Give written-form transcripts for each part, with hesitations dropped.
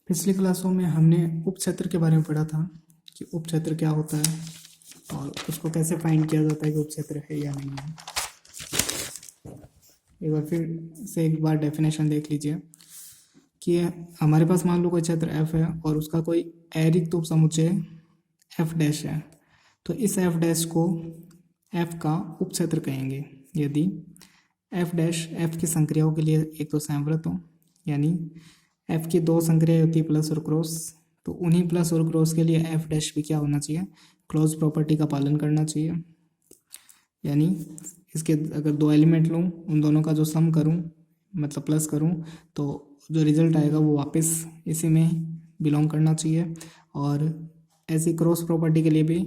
पिछली क्लासों में हमने उपक्षेत्र के बारे में पढ़ा था कि उपक्षेत्र क्या होता है और उसको कैसे फाइंड किया जाता है कि उपक्षेत्र है या नहीं है। एक बार डेफिनेशन देख लीजिए कि हमारे पास मान लो कोई क्षेत्र f है और उसका कोई अरिक्त उपसमुच्चय f डैश है, तो इस f डैश को f का उपक्षेत्र कहेंगे यदि f डैश f की संक्रियाओं के लिए एक तो संवृत हो, यानी f की दो संक्रिया होती है प्लस और क्रॉस, तो उन्हीं प्लस और क्रॉस के लिए f डैश भी क्या होना चाहिए, क्लोज प्रॉपर्टी का पालन करना चाहिए। यानी इसके अगर दो एलिमेंट लूँ, उन दोनों का जो सम करूँ मतलब प्लस करूँ, तो जो रिजल्ट आएगा वो वापस इसी में बिलोंग करना चाहिए। और ऐसी क्रॉस प्रॉपर्टी के लिए भी,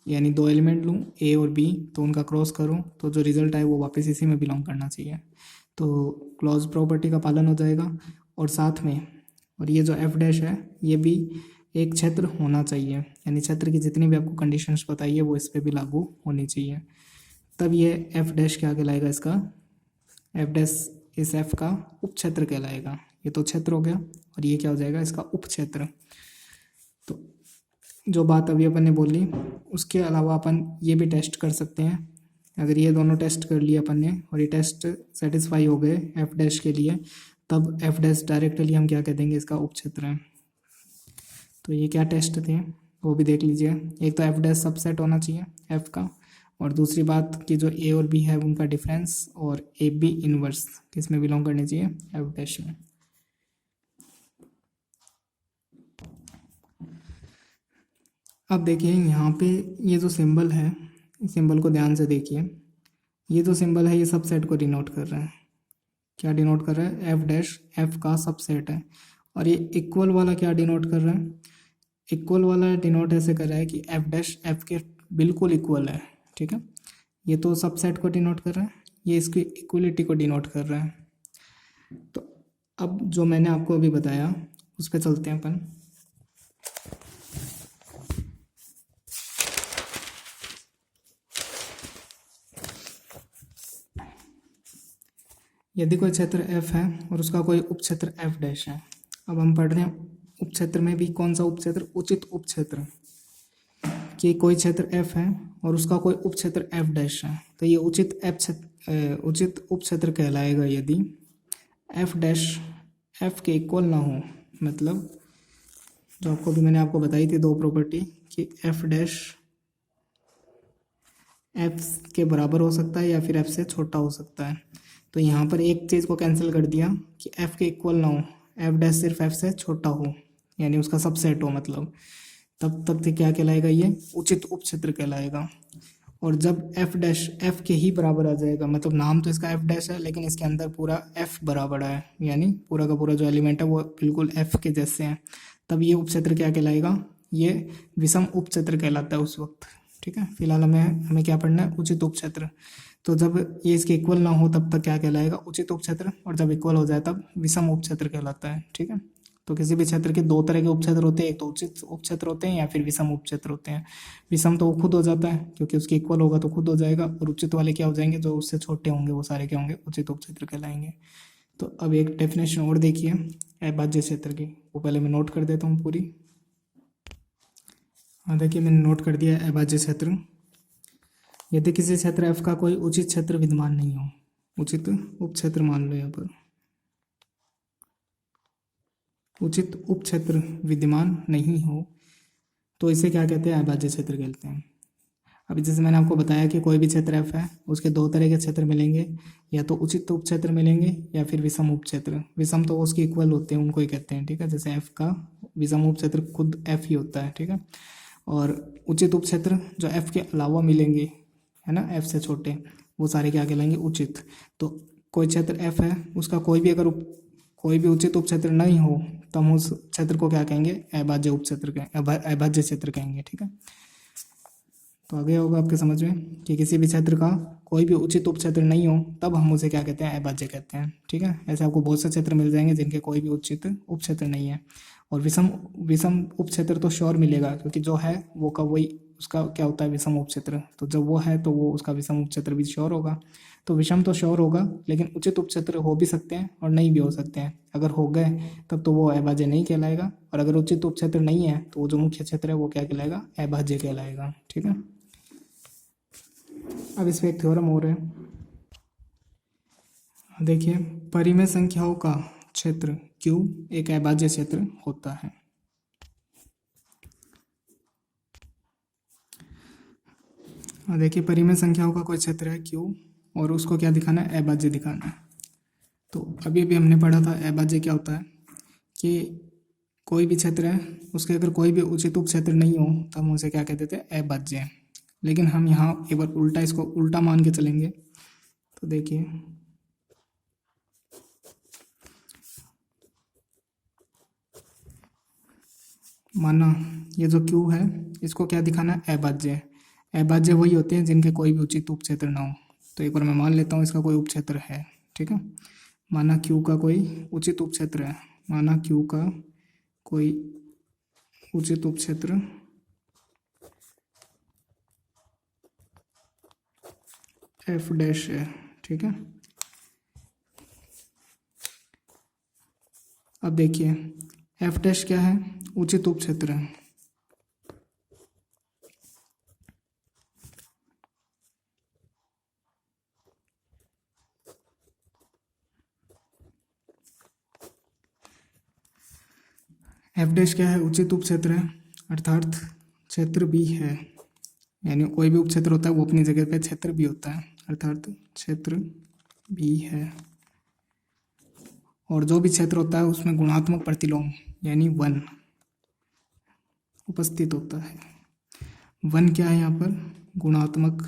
यानी दो एलिमेंट लूँ ए और बी, तो उनका क्रॉस करूँ तो जो रिजल्ट आए वो वापस इसी में बिलोंग करना चाहिए। तो क्लॉज प्रॉपर्टी का पालन हो जाएगा। और साथ में और ये जो एफ डैश है ये भी एक क्षेत्र होना चाहिए, यानी क्षेत्र की जितनी भी आपको कंडीशंस बताई है वो इस पर भी लागू होनी चाहिए, तब ये एफ डैश क्या कहलाएगा, इसका एफ डैश इस एफ का उपक्षेत्र कहलाएगा। ये तो क्षेत्र हो गया और ये क्या हो जाएगा, इसका उपक्षेत्र। तो जो बात अभी अपन ने बोली उसके अलावा अपन ये भी टेस्ट कर सकते हैं। अगर ये दोनों टेस्ट कर लिए अपन ने और ये टेस्ट सेटिस्फाई हो गए एफ डैश के लिए, तब एफ डैश डायरेक्टली हम क्या कह देंगे, इसका उपक्षेत्र है। तो ये क्या टेस्ट थे वो भी देख लीजिए। एक तो एफ डैश सबसेट होना चाहिए एफ का, और दूसरी बात कि जो ए और बी है उनका डिफरेंस, और ए बी इनवर्स किस में बिलोंग करनी चाहिए, एफ डैश में। अब देखिए यहाँ पे ये जो सिंबल है, इस सिंबल को ध्यान से देखिए। ये जो सिंबल है ये सबसेट को डिनोट कर रहा है। क्या डिनोट कर रहा है, एफ डैश एफ का सबसेट है। और ये इक्वल वाला क्या डिनोट कर रहा है, इक्वल वाला डिनोट ऐसे कर रहा है कि एफ डैश एफ के बिल्कुल इक्वल है। ठीक है, ये तो सबसेट को डिनोट कर रहा है, ये इसकी इक्वलिटी को डिनोट कर रहा है। तो अब जो मैंने आपको अभी बताया उस पर चलते हैं अपन। यदि कोई क्षेत्र f है और उसका कोई उपक्षेत्र f डैश है। अब हम पढ़ रहे हैं उपक्षेत्र में भी कौन सा उपक्षेत्र, उचित उपक्षेत्र। कि कोई क्षेत्र f है और उसका कोई उपक्षेत्र f डैश है, तो ये उचित उपक्षेत्र कहलाएगा यदि f डैश f के इक्वल ना हो। मतलब जो आपको भी मैंने आपको बताई थी दो प्रॉपर्टी कि f डैश f के बराबर हो सकता है या फिर f से छोटा हो सकता है। तो यहाँ पर एक चीज़ को कैंसिल कर दिया कि f के इक्वल ना हो, f डैश सिर्फ f से छोटा हो, यानी उसका सबसेट हो, मतलब तब तक से क्या कहलाएगा, ये उचित उपक्षेत्र कहलाएगा। और जब f डैश f के ही बराबर आ जाएगा, मतलब नाम तो इसका f डैश है लेकिन इसके अंदर पूरा f बराबर है, यानी पूरा का पूरा जो एलिमेंट है वो बिल्कुल f के जैसे हैं, तब ये उपक्षेत्र क्या कहलाएगा, ये विषम उपक्षेत्र कहलाता है उस वक्त। ठीक है, फिलहाल हमें क्या पढ़ना है, उचित उपक्षेत्र। तो जब ये इसके इक्वल ना हो तब तक क्या कहलाएगा, उचित उपक्षेत्र, और जब इक्वल हो जाए तब विषम उपक्षेत्र कहलाता है। ठीक है, तो किसी भी क्षेत्र के दो तरह के उपक्षेत्र होते हैं, एक तो उचित उपक्षेत्र होते हैं या फिर विषम उपक्षेत्र होते हैं। विषम तो वो खुद हो जाता है क्योंकि उसके इक्वल होगा तो खुद हो जाएगा, और उचित वाले क्या हो जाएंगे, जो उससे छोटे होंगे वो सारे क्या होंगे, उचित उपक्षेत्र कहलाएंगे। तो अब एक डेफिनेशन और देखिए अभाज्य क्षेत्र की, वो पहले मैं नोट कर देता हूँ पूरी। हाँ देखिए मैंने नोट कर दिया अभाज्य क्षेत्र। यदि किसी क्षेत्र f का कोई उचित क्षेत्र विद्यमान नहीं हो, उचित उपक्षेत्र मान लो यहाँ पर, उचित उपक्षेत्र विद्यमान नहीं हो, तो इसे क्या कहते हैं, अभाज्य क्षेत्र कहते हैं। अभी जैसे मैंने आपको बताया कि कोई भी क्षेत्र f है उसके दो तरह के क्षेत्र मिलेंगे, या तो उचित उपक्षेत्र मिलेंगे या फिर विषम उपक्षेत्र। विषम तो उसके इक्वल होते हैं, उनको ही कहते हैं। ठीक है, जैसे f का विषम उपक्षेत्र खुद f ही होता है। ठीक है, और उचित उपक्षेत्र जो f के अलावा मिलेंगे, है ना, f से छोटे, वो सारे क्या कहलाएंगे, उचित। तो कोई क्षेत्र f है उसका कोई भी उचित उपक्षेत्र नहीं हो तो हम उस क्षेत्र को क्या कहेंगे, अभाज्य उपक्षेत्र कहेंगे, अभाज्य क्षेत्र कहेंगे। ठीक है, तो आगे होगा आपके समझ में कि किसी भी क्षेत्र का कोई भी उचित उपक्षेत्र नहीं हो तब हम उसे क्या कहते हैं, अभाज्य कहते हैं। ठीक है, ऐसे आपको बहुत से क्षेत्र मिल जाएंगे जिनके कोई भी उचित उपक्षेत्र नहीं है। और विषम उपक्षेत्र तो श्योर मिलेगा, क्योंकि जो है वो का वही उसका क्या होता है, विषम उपक्षेत्र। तो जब वो है तो वो उसका विषम उपक्षेत्र भी श्योर होगा। तो विषम तो श्योर होगा, लेकिन उचित उपक्षेत्र हो भी सकते हैं और नहीं भी हो सकते हैं। अगर हो गए तब तो वो अभाज्य नहीं कहलाएगा, और अगर उचित उपक्षेत्र नहीं है तो वो जो मुख्य क्षेत्र है वो क्या कहलाएगा, अभाज्य कहलाएगा। ठीक है, अब इस पर एक थ्योरम और है। देखिए, परिमेय संख्याओं का क्षेत्र Q एक अभाज्य क्षेत्र होता है। देखिए, परिमेय संख्याओं का कोई क्षेत्र है Q और उसको क्या दिखाना है, अभाज्य दिखाना है। तो अभी भी हमने पढ़ा था अभाज्य क्या होता है कि कोई भी क्षेत्र है उसके अगर कोई भी उचित उपक्षेत्र नहीं हो तो हम उसे क्या कहते थे, अभाज्य। लेकिन हम यहाँ एक बार उल्टा इसको उल्टा मान के चलेंगे। तो देखिए, माना ये जो Q है इसको क्या दिखाना है, अभाज्य। अभाज्य वही होते हैं जिनके कोई भी उचित उपक्षेत्र ना हो। तो एक बार मैं मान लेता हूँ इसका कोई उपक्षेत्र है। ठीक है, माना Q का कोई उचित उपक्षेत्र है, माना Q का कोई उचित उपक्षेत्र F डैश है। ठीक है, अब देखिए F डैश क्या है, उचित उपक्षेत्र है। F डैश क्या है, उचित उपक्षेत्र है, अर्थात क्षेत्र भी है। यानी कोई भी उपक्षेत्र होता है वो अपनी जगह पे क्षेत्र भी होता है, अर्थात क्षेत्र भी है। और जो भी क्षेत्र होता है उसमें गुणात्मक प्रतिलोम यानी वन उपस्थित होता है। वन क्या है यहाँ पर, गुणात्मक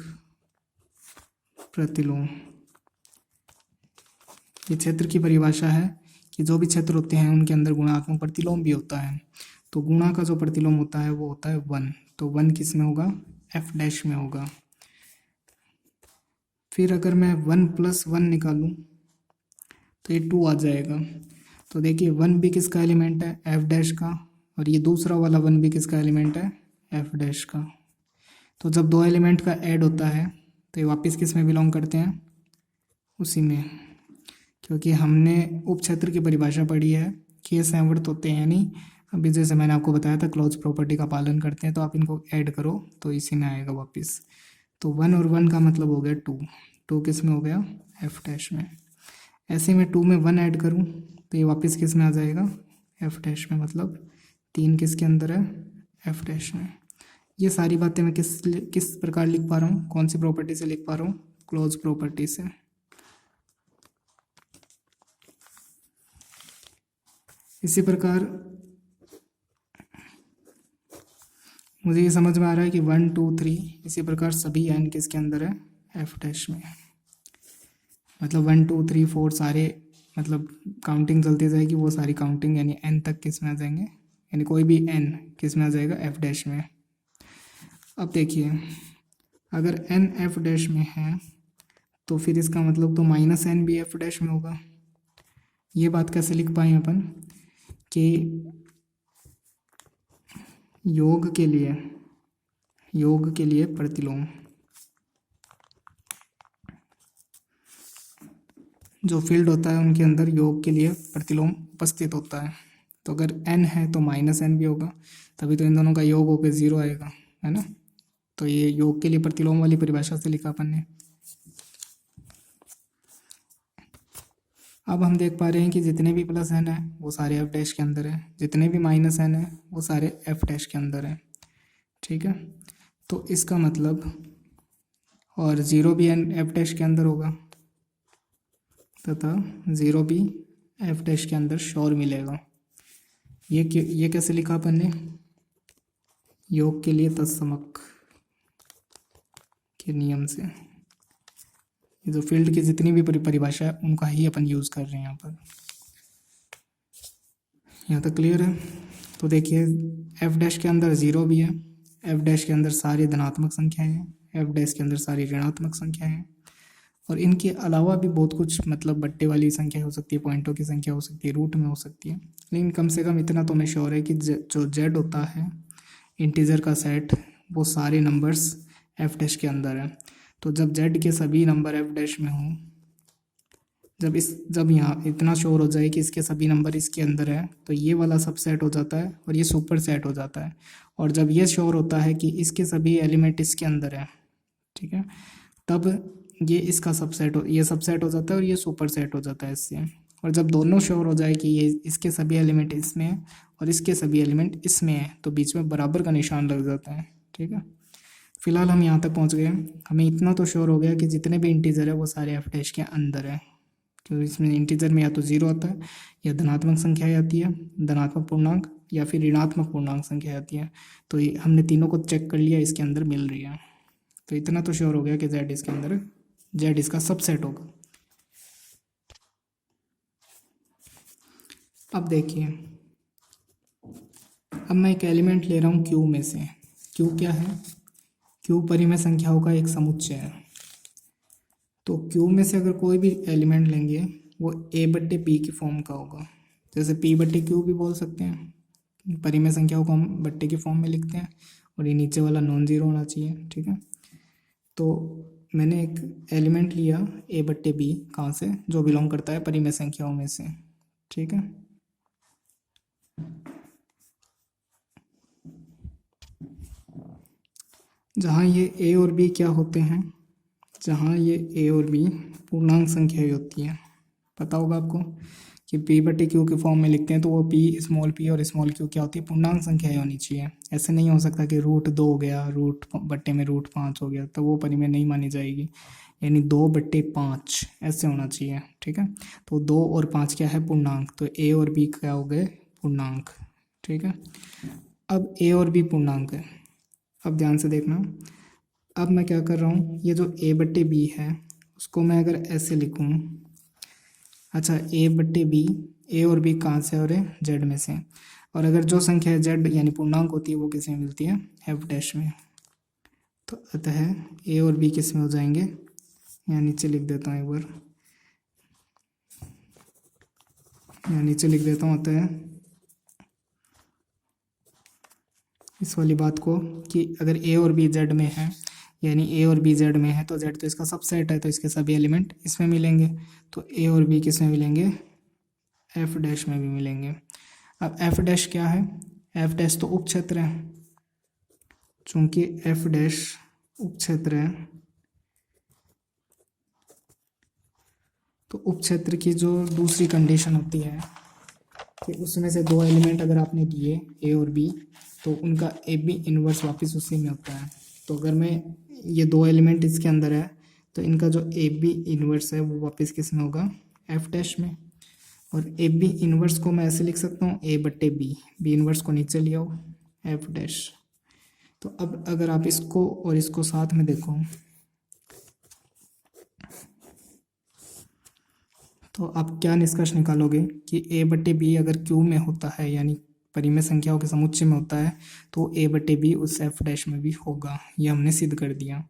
प्रतिलोम। ये क्षेत्र की परिभाषा है कि जो भी क्षेत्र होते हैं उनके अंदर गुणात्मक प्रतिलोम भी होता है। तो गुणा का जो प्रतिलोम होता है वो होता है वन। तो वन किस में होगा, F डैश में होगा। फिर अगर मैं 1 + 1 निकालूं तो ये 2 आ जाएगा। तो देखिए 1 भी किसका एलिमेंट है, F डैश का, और ये दूसरा वाला 1 भी किसका एलिमेंट है, F डैश का। तो जब दो एलिमेंट का ऐड होता है तो ये वापस किस में बिलोंग करते हैं, उसी में, क्योंकि हमने उपक्षेत्र की परिभाषा पढ़ी है कि ये संवर्त होते हैं। यानी अभी जैसे मैंने आपको बताया था क्लोज प्रॉपर्टी का पालन करते हैं, तो आप इनको ऐड करो तो इसी में आएगा वापस। तो 1 और 1 का मतलब हो गया 2, 2 किस में हो गया, F डैश में। ऐसे में 2 में 1 ऐड करूं तो ये वापस किस में आ जाएगा, F डैश में, मतलब 3 किसके अंदर है, F डैश में। ये सारी बातें मैं किस प्रकार लिख पा रहा हूँ, कौन सी प्रॉपर्टी से लिख पा रहा हूँ, क्लोज प्रॉपर्टी से। इसी प्रकार मुझे ये समझ में आ रहा है कि 1 2 3 इसी प्रकार सभी n किसके अंदर है, F डैश में। मतलब 1 2 3 4 सारे, मतलब काउंटिंग चलती जाएगी, वो सारी काउंटिंग यानी n तक किस में आ जाएंगे, यानी कोई भी n किस में आ जाएगा, F डैश में। अब देखिए अगर n F डैश में है तो फिर इसका मतलब तो -n भी F डैश में होगा। ये बात कैसे लिख पाए अपन कि योग के लिए प्रतिलोम, जो फील्ड होता है उनके अंदर योग के लिए प्रतिलोम उपस्थित होता है। तो अगर n है तो -n भी होगा, तभी तो इन दोनों का योग होकर 0 आएगा, है ना। तो ये योग के लिए प्रतिलोम वाली परिभाषा से लिखा अपन ने। अब हम देख पा रहे हैं कि जितने भी +n है वो सारे F डैश के अंदर है, जितने भी -n है वो सारे F डैश के अंदर है। ठीक है, तो इसका मतलब, और 0 भी F डैश के अंदर होगा तथा 0 भी F डैश के अंदर श्योर मिलेगा। ये कैसे लिखा अपन ने, योग के लिए तत्समक के नियम से। ये जो फील्ड की जितनी भी परिभाषा है उनका ही अपन यूज़ कर रहे हैं यहाँ पर। यहाँ तक क्लियर है। तो देखिए F डैश के अंदर 0 भी है, F डैश के अंदर सारी धनात्मक संख्याएं हैं, F डैश के अंदर सारी ऋणात्मक संख्याएं हैं, और इनके अलावा भी बहुत कुछ, मतलब बट्टे वाली संख्या हो सकती है, पॉइंटों की संख्या हो सकती है, रूट में हो सकती है। लेकिन कम से कम इतना तो हमें श्योर है कि जो Z होता है इंटीजर का सेट, वो सारे नंबर्स F डैश के अंदर है। तो जब जेड के सभी नंबर एफ डैश में हों, जब यहाँ इतना श्योर हो जाए कि इसके सभी नंबर इसके अंदर है, तो ये वाला सबसेट हो जाता है और ये सुपर सेट हो जाता है। और जब ये श्योर होता है कि इसके सभी एलिमेंट इसके अंदर है, ठीक है, तब ये इसका ये सबसेट हो जाता है और ये सुपर सेट हो जाता है इससे। और जब दोनों श्योर हो जाए कि ये इसके सभी एलिमेंट इसमें है और इसके सभी एलिमेंट इसमें है, तो बीच में बराबर का निशान लग जाता है, ठीक है। फिलहाल हम यहाँ तक पहुँच गए। हमें इतना तो श्योर हो गया कि जितने भी इंटीजर है वो सारे एफ डैश के अंदर है। तो इसमें इंटीजर में या तो 0 आता है, या धनात्मक संख्या आती है, धनात्मक पूर्णांक, या फिर ऋणात्मक पूर्णांक संख्या आती है। तो हमने तीनों को चेक कर लिया, इसके अंदर मिल रही है। तो इतना तो श्योर हो गया कि जेड इसके अंदर, जेड इसका सबसेट होगा। अब देखिए, अब मैं एक एलिमेंट ले रहा हूँ क्यू में से। क्यू क्या है? क्यू परिमेय संख्याओं का एक समुच्चय है। तो क्यू में से अगर कोई भी एलिमेंट लेंगे वो ए बट्टे पी की फॉर्म का होगा। जैसे पी बट्टे क्यू भी बोल सकते हैं। परिमेय संख्याओं को हम बट्टे की फॉर्म में लिखते हैं और ये नीचे वाला नॉन जीरो होना चाहिए, ठीक है। तो मैंने एक एलिमेंट लिया ए बट्टे बी, कहाँ से? जो बिलोंग करता है परिमेय संख्याओं में से, ठीक है। जहाँ ये ए और बी क्या होते हैं, जहाँ ये ए और बी पूर्णांक संख्याएं होती हैं। पता होगा आपको कि पी बटे क्यू के फॉर्म में लिखते हैं तो वो पी स्मॉल पी और स्मॉल क्यू क्या होती है? पूर्णांक संख्याएं होनी चाहिए। ऐसे नहीं हो सकता कि √2 हो गया, रूट बट्टे में √5 हो गया, तो वो परिमेय नहीं मानी जाएगी। यानी 2/5 ऐसे होना चाहिए, ठीक है। तो 2 और 5 क्या है? पूर्णांक। तो ए और बी क्या हो गए? पूर्णांक, ठीक है। अब ए और बी पूर्णांक है। अब ध्यान से देखना, अब मैं क्या कर रहा हूँ, ये जो ए बट्टे बी है उसको मैं अगर ऐसे लिखूँ, अच्छा ए बट्टे बी, ए और बी कहाँ से हो रहे? जेड में से। और अगर जो संख्या जेड यानी पूर्णांक होती है वो किस में मिलती है? एफ डैश में। तो अतः ए और बी किस में हो जाएंगे? यहाँ नीचे लिख देता हूँ एक बार, यहाँ नीचे लिख देता हूँ अतः इस वाली बात को कि अगर ए और बी जेड में है, यानी ए और बी जेड में है, तो जेड तो इसका सबसेट है, तो इसके सभी एलिमेंट इसमें मिलेंगे। तो ए और बी किस में मिलेंगे? एफ डैश में भी मिलेंगे। अब एफ डैश क्या है? एफ डैश तो उप क्षेत्र है। चूंकि एफ डैश उप क्षेत्र है, तो उप क्षेत्र की जो दूसरी कंडीशन होती है कि उसमें से दो एलिमेंट अगर आपने दिए ए और बी, तो उनका ए बी इन्वर्स वापस उसी में होता है। तो अगर मैं ये दो एलिमेंट इसके अंदर है, तो इनका जो ए बी इन्वर्स है वो वापस किस में होगा? एफ डैश में। और ए बी इन्वर्स को मैं ऐसे लिख सकता हूँ ए बट्टे बी, बी इन्वर्स को नीचे ले आओ, एफ डैश। तो अब अगर आप इसको और इसको साथ में देखो, तो आप क्या निष्कर्ष निकालोगे कि ए बट्टे बी अगर क्यू में होता है, यानी परिमेय संख्याओं के समुच्चय में होता है, तो ए बट्टे बी उस एफ डैश में भी होगा। ये हमने सिद्ध कर दिया।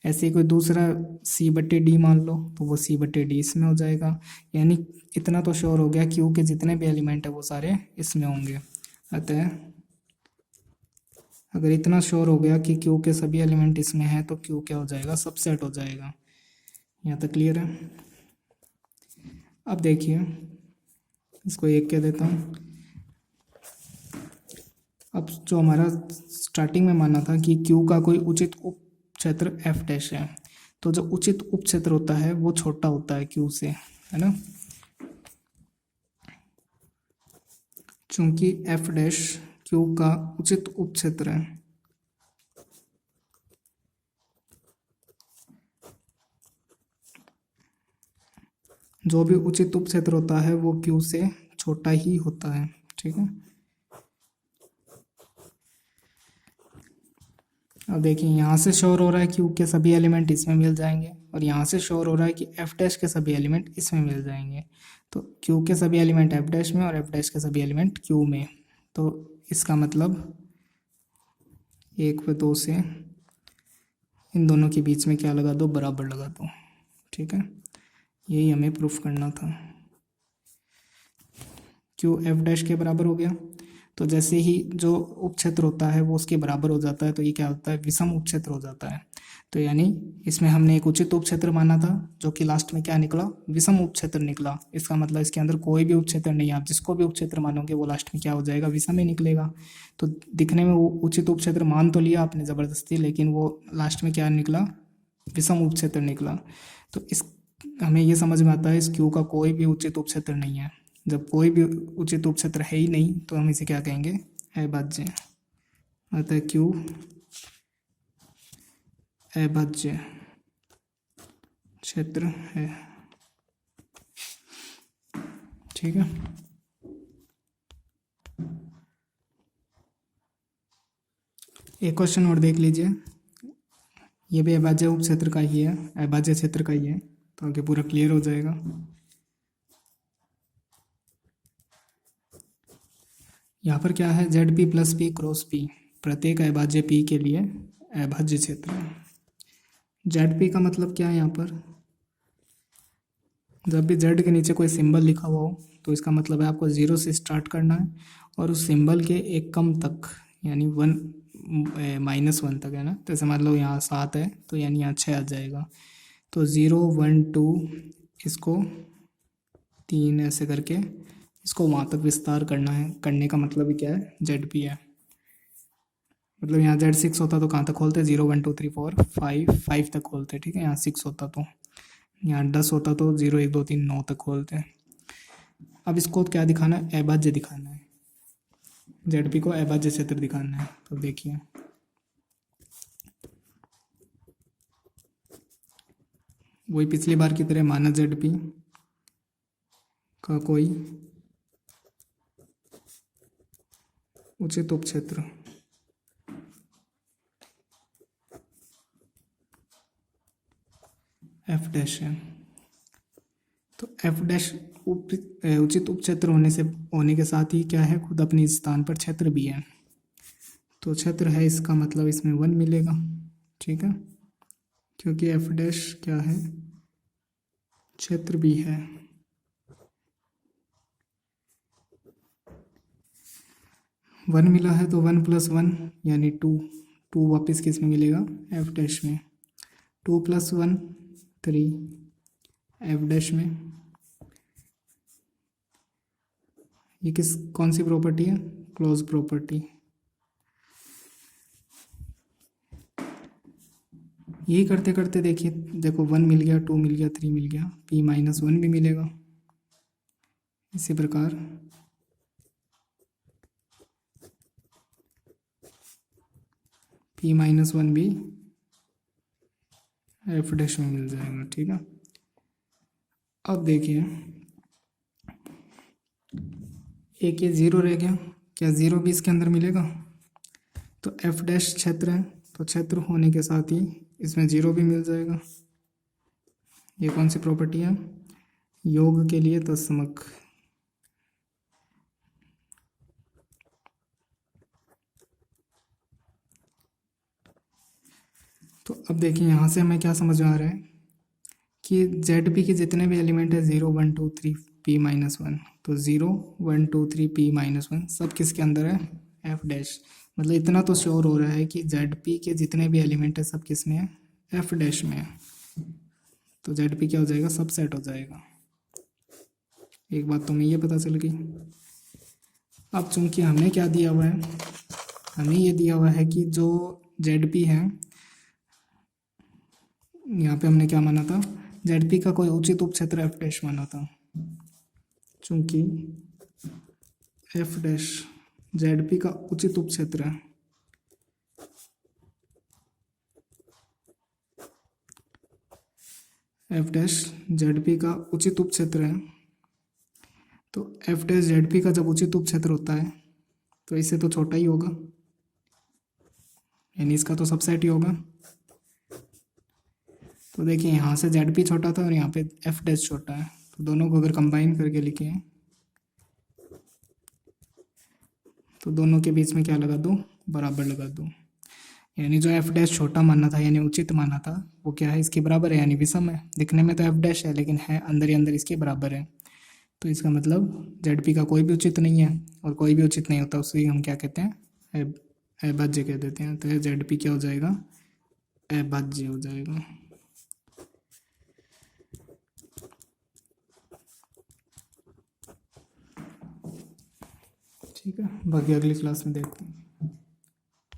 ऐसे ही कोई दूसरा सी बट्टे डी मान लो, तो वो सी बट्टे डी इसमें हो जाएगा। यानी इतना तो श्योर हो गया क्यू के जितने भी एलिमेंट है वो सारे इसमें होंगे। अतः अगर इतना श्योर हो गया कि क्यू के सभी एलिमेंट इसमें हैं, तो क्यू क्या हो जाएगा? सबसेट हो जाएगा। यहाँ तक क्लियर है? अब देखिए, इसको एक कह देता हूँ। अब जो हमारा स्टार्टिंग में माना था कि क्यू का कोई उचित उप क्षेत्र एफ डैश है, तो जो उचित उप क्षेत्र होता है वो छोटा होता है क्यू से, है ना। चूंकि एफ डैश क्यू का उचित उप क्षेत्र है, जो भी उचित उप क्षेत्र होता है वो क्यू से छोटा ही होता है, ठीक है। अब देखिए, यहाँ से श्योर हो रहा है क्यू के सभी एलिमेंट इसमें मिल जाएंगे, और यहाँ से श्योर हो रहा है कि एफ डैश के सभी एलिमेंट इसमें मिल जाएंगे। तो क्यू के सभी एलिमेंट एफ डैश में और एफ डैश के सभी एलिमेंट क्यू में। तो इसका मतलब 1 व 2 से इन दोनों के बीच में क्या लगा दो? बराबर लगा दो, ठीक है। यही हमें प्रूफ करना था। क्यू एफ डैश के बराबर हो गया, तो जैसे ही जो उपक्षेत्र होता है वो उसके बराबर हो जाता है, तो ये क्या होता है? विषम उपक्षेत्र हो जाता है। तो यानी इसमें हमने एक उचित उपक्षेत्र माना था, जो कि लास्ट में क्या निकला, विषम उपक्षेत्र निकला। इसका मतलब इसके अंदर कोई भी उपक्षेत्र नहीं है, आप जिसको भी उपक्षेत्र मानोगे वो लास्ट में क्या हो जाएगा, विषम ही निकलेगा। तो दिखने में वो उचित उपक्षेत्र मान तो लिया आपने ज़बरदस्ती, लेकिन वो लास्ट में क्या निकला, विषम उपक्षेत्र निकला। तो इस हमें ये समझ में आता है इस क्यू का कोई भी उचित उपक्षेत्र नहीं है। जब कोई भी उचित उपक्षेत्र है ही नहीं तो हम इसे क्या कहेंगे, अभाज्य। अतः क्यू अभाज्य क्षेत्र है। ठीक है, एक क्वेश्चन और देख लीजिए, ये भी अभाज्य उपक्षेत्र का ही है, अभाज्य क्षेत्र का ही है, तो आगे पूरा क्लियर हो जाएगा। यहाँ पर क्या है, Z P plus P cross P, प्रत्येक अभाज्य पी के लिए अभाज्य क्षेत्र है। जेड पी का मतलब क्या है, यहाँ पर जब भी जेड के नीचे कोई सिंबल लिखा हुआ हो तो इसका मतलब है आपको 0 से स्टार्ट करना है और उस सिंबल के एक कम तक, यानी 1 -1 तक है ना। जैसे मान लो यहाँ 7 है तो यानी यहाँ 6 आ जाएगा। तो 0 1 2 इसको 3 ऐसे करके इसको वहाँ तक विस्तार करना है। करने का मतलब ही क्या है, जेड पी है। मतलब यहाँ Z6 होता तो कहाँ तक खोलते, 0 1 2 3 4 5 5 तक खोलते। ठीक है, यहाँ 6 होता तो, यहाँ 10 होता तो 0 1 2 3 9 तक खोलते। अब इसको क्या दिखाना है, अभाज्य दिखाना है, जेड को अभाज्य क्षेत्र दिखाना है। तो देखिए वही पिछली बार की तरह माना जेड का कोई उचित उपक्षेत्र एफ डैश है। तो एफ डैश उचित उपक्षेत्र होने के साथ ही क्या है, खुद अपने स्थान पर क्षेत्र भी है। तो क्षेत्र है, इसका मतलब इसमें 1 मिलेगा। ठीक है, क्योंकि एफ डैश क्या है, क्षेत्र भी है। वन मिला है तो 1 + 1 यानी 2 वापस किस में मिलेगा, एफ डैश में। 2 + 1 3 एफ डैश में। ये कौन सी प्रॉपर्टी है, क्लोज प्रॉपर्टी। यही करते करते देखिए, देखो 1 मिल गया, 2 मिल गया, 3 मिल गया, p-1 भी मिलेगा। इसी प्रकार p-1 भी एफ डैश में मिल जाएगा। ठीक है, अब देखिए एक ये 0 रह गया, क्या 0 भी इसके अंदर मिलेगा। तो एफ डैश क्षेत्र है, तो क्षेत्र होने के साथ ही इसमें 0 भी मिल जाएगा। ये कौन सी प्रॉपर्टी है, योग के लिए तत्समक। तो अब देखिए यहाँ से हमें क्या समझ में आ रहा है कि जेड पी के जितने भी एलिमेंट है 0 1 2 3 p-1, तो 0 1 2 3 p-1 सब किसके अंदर है, एफ डैश। मतलब इतना तो श्योर हो रहा है कि जेड पी के जितने भी एलिमेंट है सब किस में है, एफ डैश में है। तो जेड पी क्या हो जाएगा, सबसेट हो जाएगा। एक बात तो हमें ये पता चल गई। अब चूंकि हमें क्या दिया हुआ है, हमें ये दिया हुआ है कि जो जेड पी है, यहाँ पे हमने क्या माना था, जेड पी का कोई उचित उपक्षेत्र एफ डैश माना था। चूंकि एफ डैश जेड पी का उचित उपक्षेत्र है, एफ डैश जेड पी का उचित उपक्षेत्र है, तो एफ डैश जेड पी का जब उचित उपक्षेत्र होता है तो इससे तो छोटा ही होगा, यानी इसका तो सबसेट ही होगा। तो देखिए यहाँ से जेड पी छोटा था और यहाँ पे एफ डैश छोटा है, तो दोनों को अगर कंबाइन करके लिखें तो दोनों के बीच में क्या लगा दूँ, बराबर लगा दूँ। यानी जो एफ डैश छोटा माना था यानी उचित माना था वो क्या है, इसके बराबर है, यानी विषम है। दिखने में तो एफ डैश है लेकिन है अंदर ही अंदर इसके बराबर है। तो इसका मतलब जेड पी का कोई भी उचित नहीं है, और कोई भी उचित नहीं होता उसे हम क्या कहते हैं, अभाज्य कह देते हैं। तो जेड पी क्या हो जाएगा, अभाज्य हो जाएगा। ठीक है, बाकी अगली क्लास में देखते हैं।